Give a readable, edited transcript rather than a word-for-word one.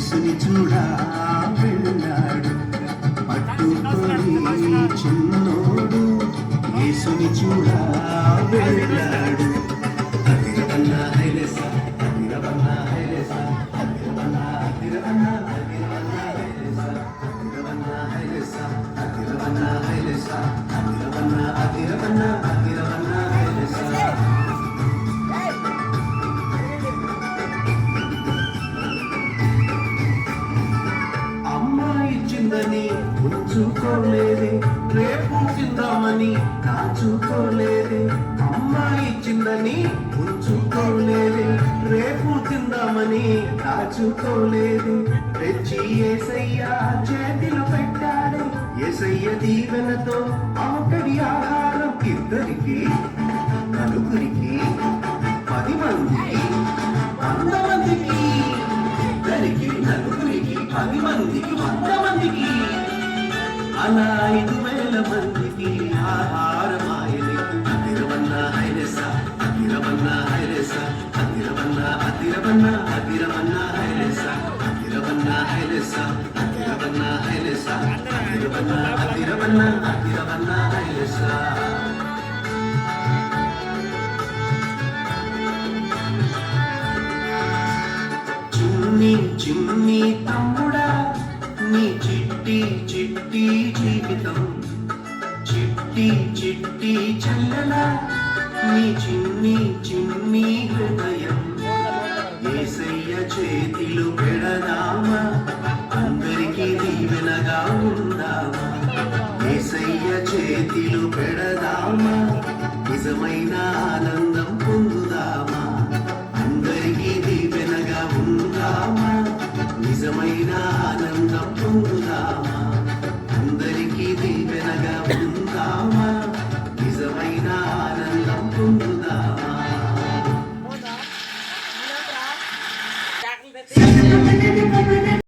యేసుని చూడా వెళ్ళాడు. పట్టుకొని చిన్నోడు యేసుని చూడా వెళ్ళాడు. అదిరవన్నా హైలెస అదిరవన్నా హైలెస అదిరవన్నా అదిరవన్నా అదిరవన్నా హైలెస అదిరవన్నా హైలెస అదిరవన్నా హైలెస అదిరవన్నా అదిరవన్నా అదిరవన్నా హైలెస. ఇచ్చిందని ఉంచుకోలేదే, రేపు తిందామని కాచుకోలేదే. అమ్మాయి ఇచ్చిందని ఉంచుకోలేదే, రేపు తిందామని కాచుకోలేదే. తెచ్చి యేసయ్య చేతిలో పెట్టాడే, యేసయ్య దీవెనతో ఆకడి ఆహారం ఇద్దరికి నలుగురికి 10 మందికి 100 మందికి ఇద్దరికి నలుగురికి 10 మందికి 100 మందికి అలా 5,000 మందికి ఆహారమాయని. అదిరవన్నా హైలెస అదిరవన్నా హైలెస అదిరవన్నా అదిరవన్నా అదిరవన్నా హైలెస అదిరవన్నా హైలెస అదిరవన్నా హైలెస అదిరవన్నా అదిరవన్నా అదిరవన్నా హైలెస. చిన్ని తమ్ముడా నీ చిట్టి చిట్టి జీవితం, చిట్టి చిట్టి చెల్లెలా నీ చిన్ని చిన్ని హృదయం. యేసయ్య చేతిలో పెడదామా, అందరికీ దీవెనగా ఉందామా. యేసయ్య చేతిలో పెడదామా, నిజమైన ఆనందం పొందుదామా. అందరికీ దీవెనగా ఉందామా, నిజమైన ఆనందం పొందుదామా.